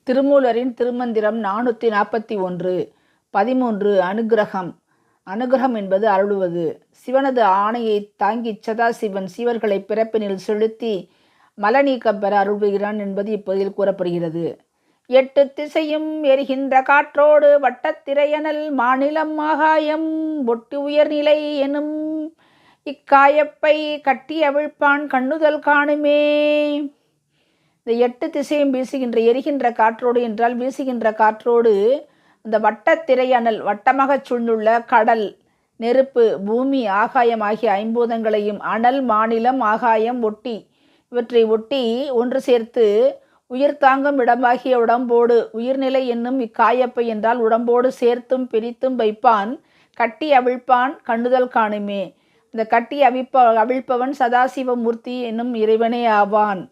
திருமூலரின் திருமந்திரம் 441. 13. அனுக்கிரகம். அனுக்கிரகம் என்பது அருளுவது. சிவனது ஆணையை தாங்கிச் சதாசிவன் சீவர்களை பிறப்பினில் செலுத்தி மலநீக்கம் பெற அருள்கிறான் என்பது இப்பகுதியில் கூறப்படுகிறது. 8 திசையும் எரிகின்ற காற்றோடு வட்டத்திரையனல் மாநிலம் ஆகாயம் ஒட்டி உயர்நிலை எனும் இக்காயப்பை கட்டி அவிழ்ப்பான் கண்ணுதல் காணுமே. இந்த 8 திசையும் வீசுகின்ற எரிகின்ற காற்றோடு என்றால் வீசுகின்ற காற்றோடு அந்த வட்டத்திரையனல் வட்டமாக சூழ்ந்துள்ள கடல், நெருப்பு, பூமி, ஆகாயம் ஆகிய ஐம்பூதங்களையும் அனல், மாநிலம், ஆகாயம் ஒட்டி இவற்றை ஒட்டி ஒன்று சேர்த்து உயிர் தாங்கும் இடமாகிய உடம்போடு உயிர்நிலை என்னும் இக்காயப்பை என்றால் உடம்போடு சேர்த்தும் பிரித்தும் வைப்பான் கட்டி அவிழ்ப்பான் கண்ணுதல் காணுமே. இந்த கட்டி அவிழ்ப்பவன் சதாசிவமூர்த்தி என்னும் இறைவனே ஆவான்.